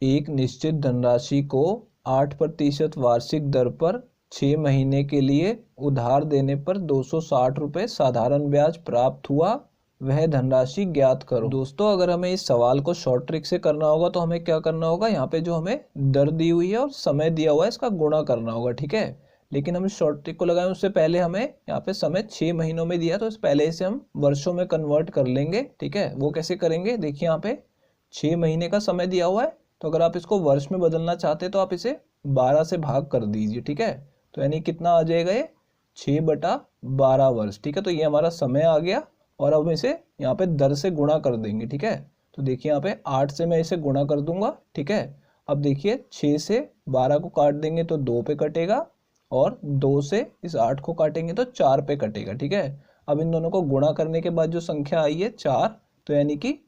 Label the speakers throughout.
Speaker 1: एक निश्चित धनराशि को 8% वार्षिक दर पर 6 महीने के लिए उधार देने पर 260 रुपये साधारण ब्याज प्राप्त हुआ, वह धनराशि ज्ञात करो। दोस्तों अगर हमें इस सवाल को शॉर्ट ट्रिक से करना होगा तो हमें क्या करना होगा, यहाँ पे जो हमें दर दी हुई है और समय दिया हुआ है इसका गुणा करना होगा, ठीक है। लेकिन हम शॉर्ट ट्रिक को लगाएं उससे पहले हमें यहाँ पे समय 6 महीनों में दिया तो इस पहले से हम वर्षों में कन्वर्ट कर लेंगे, ठीक है। वो कैसे करेंगे, देखिए यहाँ पे 6 महीने का समय दिया हुआ है, तो अगर आप इसको वर्ष में बदलना चाहते हैं तो आप इसे 12 से भाग कर दीजिए, ठीक है। तो यानी कितना आ जाएगा, ये 6/12 वर्ष, ठीक है। तो ये हमारा समय आ गया और अब इसे यहाँ पे दर से गुणा कर देंगे, ठीक है। तो देखिए यहाँ पे 8 से मैं इसे गुणा कर दूंगा, ठीक है। अब देखिए 6 से 12 को काट देंगे तो 2 पे कटेगा और 2 से इस 8 को काटेंगे तो 4 पे कटेगा, ठीक है। अब इन दोनों को गुणा करने के बाद जो संख्या आई है 4, तो यानी कि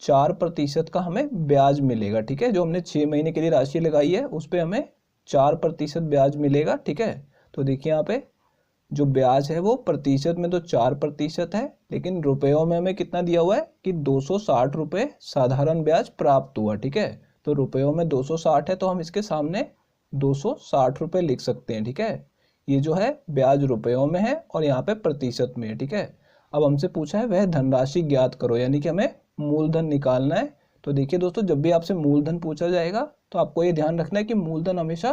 Speaker 1: 4% का हमें ब्याज मिलेगा, ठीक है। जो हमने 6 महीने के लिए राशि लगाई है उस पर हमें 4% ब्याज मिलेगा, ठीक है। तो देखिए यहाँ पे जो ब्याज है वो प्रतिशत में तो 4% है, लेकिन रुपयों में हमें कितना दिया हुआ है कि 260 रुपये साधारण ब्याज प्राप्त हुआ, ठीक है। तो रुपयों में 260 है तो हम इसके सामने 260 रुपये लिख सकते हैं, ठीक है। ये जो है ब्याज रुपयों में है और यहाँ पे प्रतिशत में है, ठीक है। अब हमसे पूछा है वह धनराशि ज्ञात करो, यानी कि हमें मूलधन निकालना है। तो देखिए दोस्तों जब भी आपसे मूलधन पूछा जाएगा तो आपको ये ध्यान रखना है कि मूलधन हमेशा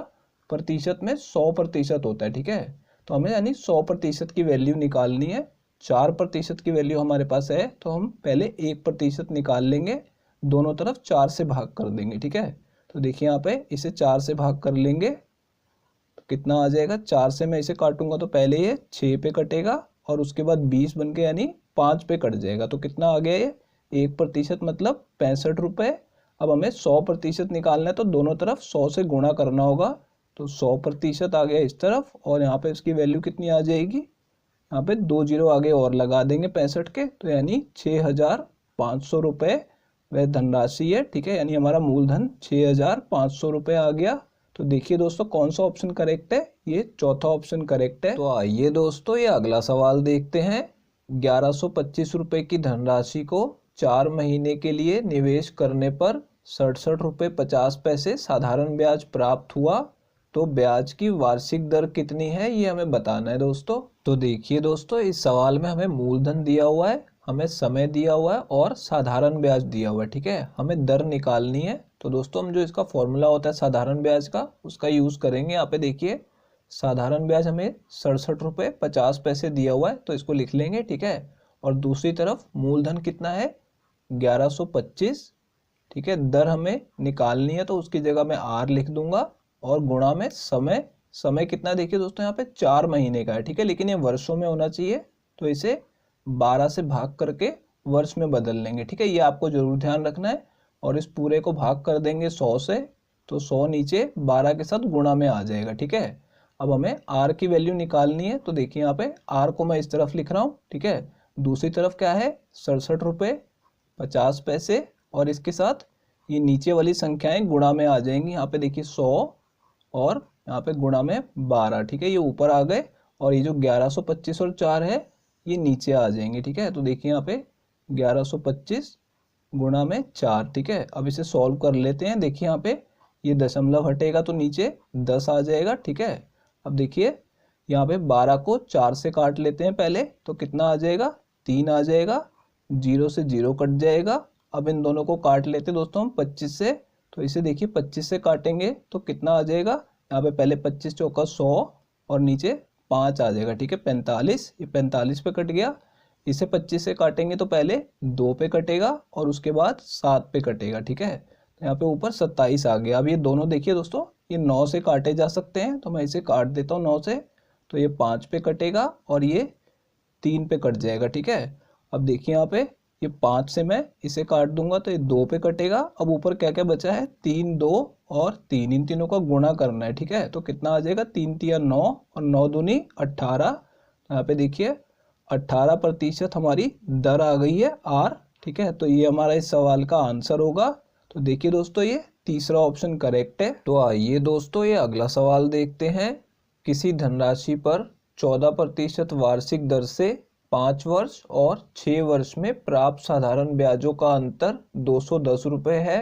Speaker 1: प्रतिशत में 100% होता है, ठीक है। तो हमें यानी 100% की वैल्यू निकालनी है। 4% की वैल्यू हमारे पास है तो हम पहले 1% निकाल लेंगे, दोनों तरफ 4 से भाग कर देंगे, ठीक है। तो देखिए यहाँ पे इसे 4 से भाग कर लेंगे तो कितना आ जाएगा, 4 से मैं इसे काटूंगा तो पहले ये 6 पे कटेगा और उसके बाद 20 बन के यानी 5 पे कट जाएगा। तो कितना आ गया ये 1% मतलब 65 रुपये। अब हमें 100% निकालना है तो दोनों तरफ 100 से गुणा करना होगा, तो 100% आ गया इस तरफ और यहाँ पे इसकी वैल्यू कितनी आ जाएगी, यहाँ पे 2 जीरो आगे और लगा देंगे 65 के, तो यानी 6500 रुपये वह धनराशि है, ठीक है। यानी हमारा मूलधन 6500 रुपये आ गया। तो देखिए दोस्तों कौन सा ऑप्शन करेक्ट है, ये चौथा ऑप्शन करेक्ट है। तो आइए दोस्तों ये अगला सवाल देखते हैं। 1125 रुपये की धनराशि को 4 महीने के लिए निवेश करने पर 67 रुपये 50 पैसे साधारण ब्याज प्राप्त हुआ, तो ब्याज की वार्षिक दर कितनी है ये हमें बताना है दोस्तों। तो देखिए दोस्तों इस सवाल में हमें मूलधन दिया हुआ है, हमें समय दिया हुआ है और साधारण ब्याज दिया हुआ है, ठीक है। हमें दर निकालनी है तो दोस्तों हम जो इसका फॉर्मूला होता है साधारण ब्याज का उसका यूज करेंगे। यहाँ पे देखिए साधारण ब्याज हमें 67 रुपये 50 पैसे दिया हुआ है तो इसको लिख लेंगे, ठीक है। और दूसरी तरफ मूलधन कितना है 1125, ठीक है। दर हमें निकालनी है तो उसकी जगह मैं आर लिख दूंगा और गुणा में समय, समय कितना देखिए दोस्तों यहाँ पे 4 महीने का है, ठीक है। लेकिन ये वर्षों में होना चाहिए तो इसे 12 से भाग करके वर्ष में बदल लेंगे, ठीक है। ये आपको जरूर ध्यान रखना है। और इस पूरे को भाग कर देंगे 100 से तो 100 नीचे 12 के साथ गुणा में आ जाएगा, ठीक है। अब हमें आर की वैल्यू निकालनी है तो देखिए यहाँ पे आर को मैं इस तरफ लिख रहा हूँ, ठीक है। दूसरी तरफ क्या है 67 रुपये 50 पैसे और इसके साथ ये नीचे वाली संख्याएं गुणा में आ जाएंगी। यहाँ पे देखिए 100 और यहाँ पे गुणा में 12, ठीक है। ये ऊपर आ गए और ये जो 1125 और 4 है ये नीचे आ जाएंगे, ठीक है। तो देखिए यहाँ पे 1125 गुणा में 4, ठीक है। अब इसे सॉल्व कर लेते हैं। देखिए यहाँ पे ये दशमलव हटेगा तो नीचे 10 आ जाएगा, ठीक है। अब देखिए यहाँ पे 12 को 4 से काट लेते हैं पहले, तो कितना आ जाएगा 3 आ जाएगा, 0 से 0 कट जाएगा। अब इन दोनों को काट लेते हैं दोस्तों हम 25 से, तो इसे देखिए 25 से काटेंगे तो कितना आ जाएगा, यहाँ पे पहले 25 चौका 100 और नीचे 5 आ जाएगा, ठीक है 45। ये 45 पे कट गया। इसे 25 से काटेंगे तो पहले 2 पे कटेगा और उसके बाद 7 पे कटेगा, ठीक है। तो यहाँ पे ऊपर 27 आ गया। अब ये दोनों देखिए दोस्तों ये 9 से काटे जा सकते हैं तो मैं इसे काट देता हूँ 9 से, तो ये 5 पे कटेगा और ये 3 पे कट जाएगा, ठीक है। अब देखिए यहाँ पे ये 5 से मैं इसे काट दूंगा तो ये 2 पे कटेगा। अब ऊपर क्या क्या बचा है 3 2 और 3, इन तीनों का गुणा करना है, ठीक है। तो कितना आ जाएगा 3 तिया 9 और 9 दूनी 18। यहाँ पे देखिए 18% हमारी दर आ गई है आर, ठीक है। तो ये हमारा इस सवाल का आंसर होगा। तो देखिए दोस्तों ये तीसरा ऑप्शन करेक्ट है। तो आइए दोस्तों ये अगला सवाल देखते हैं। किसी धनराशि पर 14% वार्षिक दर से 5 वर्ष और 6 वर्ष में प्राप्त साधारण ब्याजों का अंतर 210 रुपये है,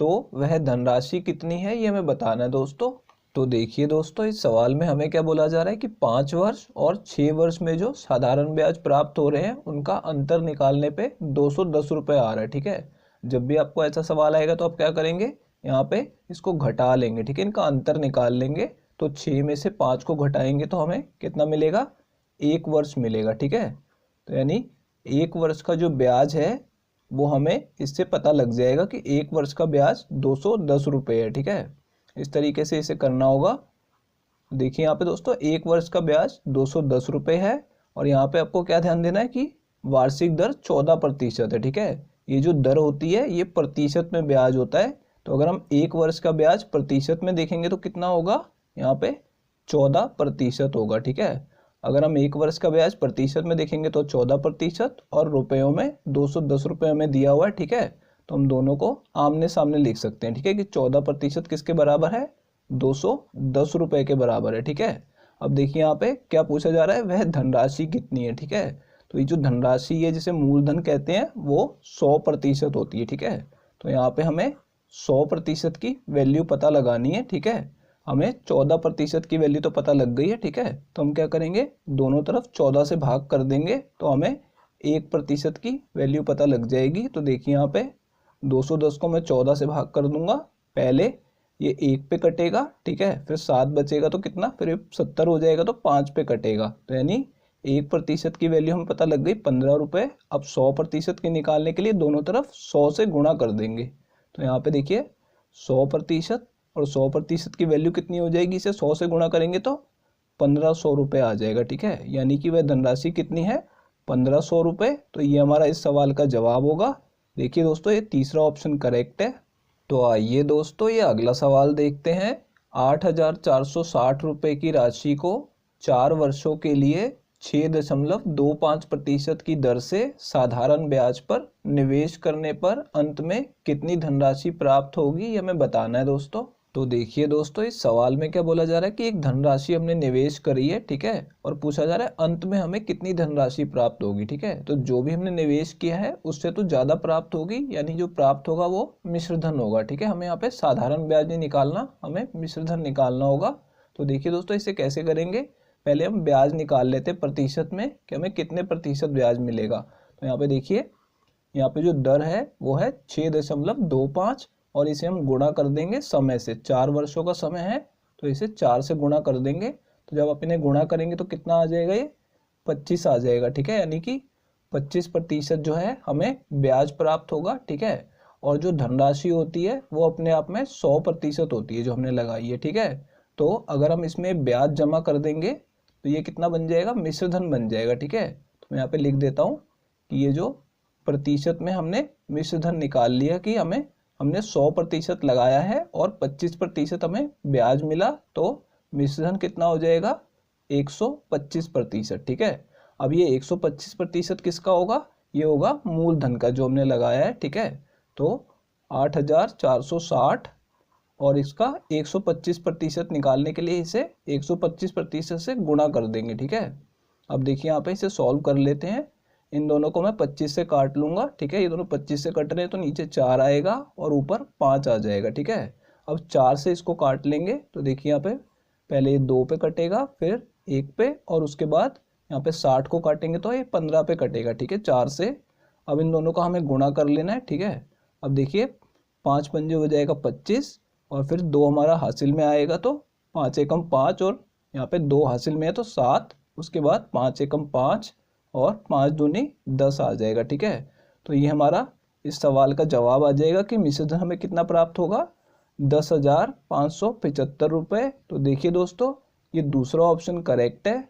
Speaker 1: तो वह धनराशि कितनी है ये हमें बताना है दोस्तों। तो देखिए दोस्तों, इस सवाल में हमें क्या बोला जा रहा है कि 5 वर्ष और 6 वर्ष में जो साधारण ब्याज प्राप्त हो रहे हैं उनका अंतर निकालने पे 210 रुपये आ रहा है। ठीक है, जब भी आपको ऐसा सवाल आएगा तो आप क्या करेंगे, यहाँ पे इसको घटा लेंगे। ठीक है, इनका अंतर निकाल लेंगे। तो 6 में से 5 को घटाएंगे तो हमें कितना मिलेगा, 1 वर्ष मिलेगा। ठीक है, तो यानी 1 वर्ष का जो ब्याज है वो हमें इससे पता लग जाएगा कि 1 वर्ष का ब्याज 210 रुपये है। ठीक है, इस तरीके से इसे करना होगा। देखिए यहाँ पे दोस्तों 1 वर्ष का ब्याज 210 रुपये है और यहाँ पे आपको क्या ध्यान देना है कि वार्षिक दर 14% है। ठीक है, ये जो दर होती है ये प्रतिशत में ब्याज होता है। तो अगर हम 1 वर्ष का ब्याज प्रतिशत में देखेंगे तो कितना होगा, यहाँ पे 14% होगा। ठीक है, अगर हम 1 वर्ष का ब्याज प्रतिशत में देखेंगे तो 14% और रुपयों में 210 रुपये हमें दिया हुआ है। ठीक है, तो हम दोनों को आमने सामने लिख सकते हैं। ठीक है, कि 14% किसके बराबर है, 210 रुपये के बराबर है। ठीक है, अब देखिए यहाँ पे क्या पूछा जा रहा है, वह धनराशि कितनी है। ठीक है, तो ये जो धनराशि है जिसे मूलधन कहते हैं वो 100% होती है। ठीक है, तो यहाँ पे हमें 100% की वैल्यू पता लगानी है। ठीक है, हमें 14% की वैल्यू तो पता लग गई है। ठीक है, तो हम क्या करेंगे, दोनों तरफ 14 से भाग कर देंगे तो हमें 1% की वैल्यू पता लग जाएगी। तो देखिए यहाँ पे 210 को मैं 14 से भाग कर दूंगा, पहले ये 1 पे कटेगा। ठीक है, फिर 7 बचेगा तो कितना, फिर 70 हो जाएगा तो 5 पे कटेगा। तो यानी 1% की वैल्यू हमें पता लग गई 15 रुपये। अब 100% की निकालने के लिए दोनों तरफ 100 से गुणा कर देंगे। तो यहाँ पे देखिए 100% और 100% की वैल्यू कितनी हो जाएगी, इसे 100 से गुणा करेंगे तो 1500 रुपये आ जाएगा। ठीक है, यानी कि वह धनराशि कितनी है, 1500 रुपये। तो ये हमारा इस सवाल का जवाब होगा। देखिए दोस्तों, ये तीसरा ऑप्शन करेक्ट है। तो आइए दोस्तों ये अगला सवाल देखते हैं। 8,460 रुपये की राशि को 4 वर्षों के लिए 6.25% की दर से साधारण ब्याज पर निवेश करने पर अंत में कितनी धनराशि प्राप्त होगी, ये हमें बताना है दोस्तों। तो देखिए दोस्तों, इस सवाल में क्या बोला जा रहा है कि एक धनराशि हमने निवेश करी है। ठीक है, और पूछा जा रहा है अंत में हमें कितनी धनराशि प्राप्त होगी। ठीक है, तो जो भी हमने निवेश किया है उससे तो ज़्यादा प्राप्त होगी, यानी जो प्राप्त होगा वो मिश्र धन होगा। ठीक है, हमें यहाँ पे साधारण ब्याज नहीं निकालना, हमें मिश्र धन निकालना होगा। तो देखिए दोस्तों, इसे कैसे करेंगे, पहले हम ब्याज निकाल लेते हैं प्रतिशत में कि हमें कितने प्रतिशत ब्याज मिलेगा। तो यहाँ पे देखिए, यहाँ पे जो दर है वो है 6.25 और इसे हम गुणा कर देंगे समय से। 4 वर्षों का समय है तो इसे 4 से गुणा कर देंगे। तो जब आप इन्हें गुणा करेंगे तो कितना आ जाएगा, ये 25 आ जाएगा। ठीक है, यानी कि 25% जो है हमें ब्याज प्राप्त होगा। ठीक है, और जो धनराशि होती है वो अपने आप में 100% होती है जो हमने लगाई है। ठीक है, तो अगर हम इसमें ब्याज जमा कर देंगे तो ये कितना बन जाएगा, मिश्र धन बन जाएगा। ठीक है, तो मैं यहाँ पे लिख देता हूँ कि ये जो प्रतिशत में हमने मिश्र धन निकाल लिया कि हमने 100% लगाया है और 25% हमें ब्याज मिला, तो मिश्र धन कितना हो जाएगा, 125%। ठीक है, अब ये 125% किसका होगा, ये होगा मूलधन का जो हमने लगाया है। ठीक है, तो 8,460 और इसका 125% निकालने के लिए इसे 125% से गुणा कर देंगे। ठीक है, अब देखिए यहाँ पे इसे सॉल्व कर लेते हैं। इन दोनों को मैं 25 से काट लूँगा। ठीक है, ये दोनों 25 से कट रहे हैं तो नीचे 4 आएगा और ऊपर 5 आ जाएगा। ठीक है, अब 4 से इसको काट लेंगे तो देखिए यहाँ पे पहले ये 2 पे कटेगा, फिर 1 पे, और उसके बाद यहाँ पे 60 को काटेंगे तो ये 15 पे कटेगा। ठीक है, 4 से। अब इन दोनों का हमें गुणा कर लेना है। ठीक है, अब देखिए 5 पंजे हो जाएगा 25 और फिर 2 हमारा हासिल में आएगा तो 5 एकम 5 और यहाँ पे 2 हासिल में है तो 7, उसके बाद 5 एकम 5 और 5 दूनी 10 आ जाएगा। ठीक है, तो ये हमारा इस सवाल का जवाब आ जाएगा कि मिश्र धन हमें कितना प्राप्त होगा, 10,575 रुपये। तो देखिए दोस्तों, ये दूसरा ऑप्शन करेक्ट है।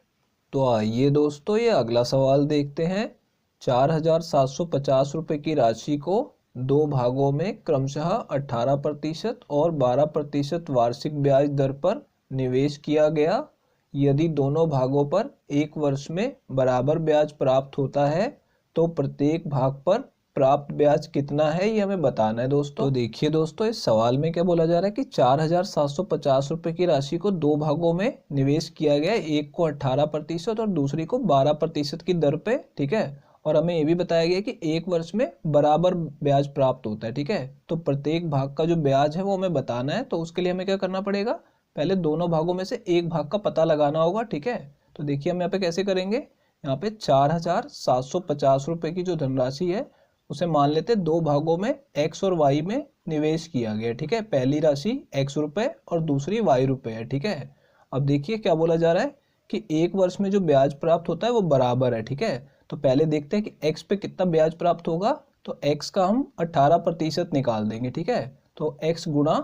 Speaker 1: तो आइए दोस्तों ये अगला सवाल देखते हैं। 4,750 रुपये की राशि को 2 भागों में क्रमशः 18% और 12% वार्षिक ब्याज दर पर निवेश किया गया। यदि दोनों भागों पर 1 वर्ष में बराबर ब्याज प्राप्त होता है तो प्रत्येक भाग पर प्राप्त ब्याज कितना है, ये हमें बताना है दोस्तों। तो देखिए दोस्तों, इस सवाल में क्या बोला जा रहा है कि 4,750 रुपये की राशि को 2 भागों में निवेश किया गया है, एक को 18% और दूसरी को 12% की दर पे। ठीक है, और हमें ये भी बताया गया कि एक वर्ष में बराबर ब्याज प्राप्त होता है। ठीक है, तो प्रत्येक भाग का जो ब्याज है वो हमें बताना है। तो उसके लिए हमें क्या करना पड़ेगा, पहले दोनों भागों में से एक भाग का पता लगाना होगा। ठीक है, तो देखिए हम यहाँ पे कैसे करेंगे। यहाँ पे 4,750 रुपये की जो धनराशि है उसे मान लेते हैं दो भागों में x और y में निवेश किया गया। ठीक है, पहली राशि x रुपये और दूसरी y रुपये है। ठीक है, अब देखिए क्या बोला जा रहा है कि एक वर्ष में जो ब्याज प्राप्त होता है वो बराबर है। ठीक है, तो पहले देखते हैं कि x पे कितना ब्याज प्राप्त होगा। तो x का हम 18% निकाल देंगे। ठीक है, तो x गुणा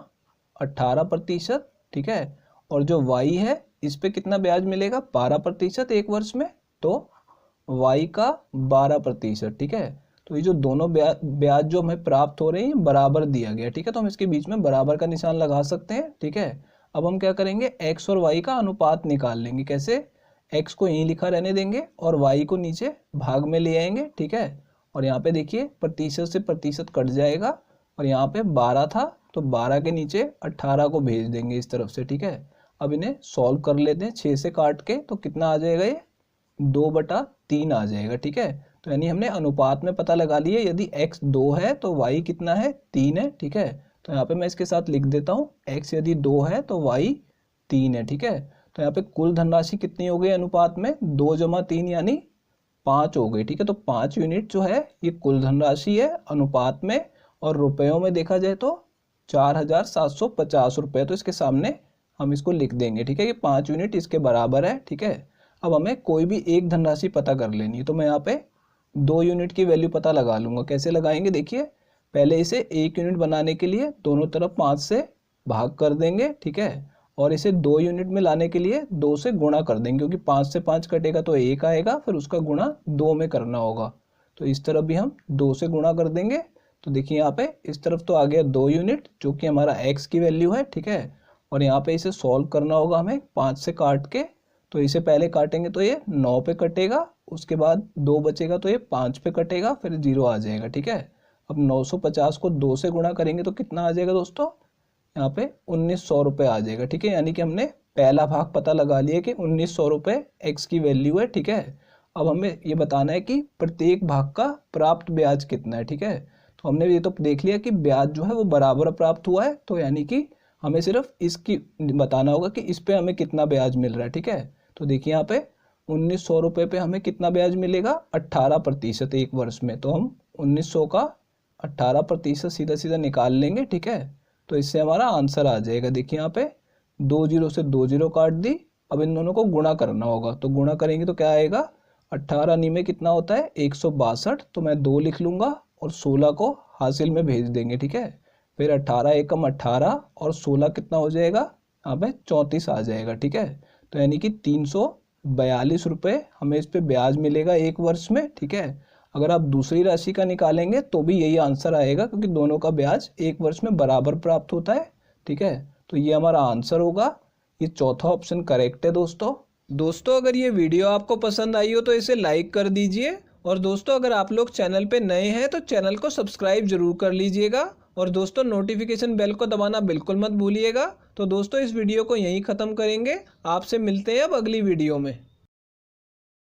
Speaker 1: 18%। ठीक है, और जो y है इस पे कितना ब्याज मिलेगा, 12% एक वर्ष में, तो y का 12%। ठीक है, तो ये जो दोनों ब्याज जो हमें प्राप्त हो रहे हैं बराबर दिया गया। ठीक है, तो हम इसके बीच में बराबर का निशान लगा सकते हैं। ठीक है, अब हम क्या करेंगे, x और y का अनुपात निकाल लेंगे। कैसे, x को यहीं लिखा रहने देंगे और y को नीचे भाग में ले आएंगे। ठीक है, और यहाँ पे देखिए प्रतिशत से प्रतिशत कट जाएगा और यहाँ पे 12 था तो 12 के नीचे 18 को भेज देंगे इस तरफ से। ठीक है, अब इन्हें सॉल्व कर लेते हैं 6 से काट के, तो कितना आ जाएगा, ये 2/3 आ जाएगा। ठीक है, तो यानी हमने अनुपात में पता लगा लिया, यदि x 2 है तो y कितना है, 3 है। ठीक है, तो यहाँ पे मैं इसके साथ लिख देता हूँ, x यदि 2 है तो y 3 है। ठीक है, तो यहाँ पे कुल धनराशि कितनी हो गई अनुपात में, 2 + 3 यानी 5 हो गई। ठीक है, तो 5 यूनिट जो है ये कुल धनराशि है अनुपात में, और रुपयों में देखा जाए तो 4,750 रुपये। तो इसके सामने हम इसको लिख देंगे। ठीक है, ये 5 यूनिट इसके बराबर है। ठीक है, अब हमें कोई भी एक धनराशि पता कर लेनी है, तो मैं यहाँ पे 2 यूनिट की वैल्यू पता लगा लूंगा। कैसे लगाएंगे, देखिए पहले इसे 1 यूनिट बनाने के लिए दोनों तरफ 5 से भाग कर देंगे। ठीक है, और इसे 2 यूनिट में लाने के लिए 2 से गुणा कर देंगे, क्योंकि 5 से 5 कटेगा तो 1 आएगा, फिर उसका गुणा 2 में करना होगा। तो इस तरफ भी हम 2 से गुणा कर देंगे। तो देखिए यहाँ पे इस तरफ तो आ गया 2 यूनिट जो कि हमारा x की वैल्यू है। ठीक है, और यहाँ पे इसे सॉल्व करना होगा हमें 5 से काट के, तो इसे पहले काटेंगे तो ये 9 पे कटेगा, उसके बाद 2 बचेगा तो ये 5 पे कटेगा, फिर 0 आ जाएगा। ठीक है, अब 950 को 2 से गुणा करेंगे तो कितना आ जाएगा दोस्तों, यहाँ पे 1900 रुपये आ जाएगा। ठीक है, यानी कि हमने पहला भाग पता लगा लिया कि 1900 रुपये x की वैल्यू है। ठीक है, अब हमें ये बताना है कि प्रत्येक भाग का प्राप्त ब्याज कितना है। ठीक है, तो हमने ये तो देख लिया कि ब्याज जो है वो बराबर प्राप्त हुआ है, तो यानी कि हमें सिर्फ इसकी बताना होगा कि इस पे हमें कितना ब्याज मिल रहा है। ठीक है, तो देखिए यहाँ पे 1900 रुपये पे हमें कितना ब्याज मिलेगा, 18% एक वर्ष में। तो हम 1900 का 18% सीधा सीधा निकाल लेंगे। ठीक है, तो इससे हमारा आंसर आ जाएगा। देखिए यहाँ पे 2 0 से 2 0 काट दी, अब इन दोनों को गुणा करना होगा, तो गुणा करेंगे तो क्या आएगा, 18 नी में कितना होता है 162, तो मैं 2 लिख लूँगा और 16 को हासिल में भेज देंगे। ठीक है, फिर 18 एकम 18 और 16 कितना हो जाएगा, यहाँ पे 34 आ जाएगा। ठीक है, तो यानी कि 342 रुपये हमें इस पे ब्याज मिलेगा एक वर्ष में। ठीक है, अगर आप दूसरी राशि का निकालेंगे तो भी यही आंसर आएगा, क्योंकि दोनों का ब्याज एक वर्ष में बराबर प्राप्त होता है। ठीक है, तो ये हमारा आंसर होगा, ये चौथा ऑप्शन करेक्ट है दोस्तों अगर ये वीडियो आपको पसंद आई हो तो इसे लाइक कर दीजिए, और दोस्तों अगर आप लोग चैनल पे नए हैं तो चैनल को सब्सक्राइब जरूर कर लीजिएगा, और दोस्तों नोटिफिकेशन बेल को दबाना बिल्कुल मत भूलिएगा। तो दोस्तों इस वीडियो को यहीं ख़त्म करेंगे, आपसे मिलते हैं अब अगली वीडियो में।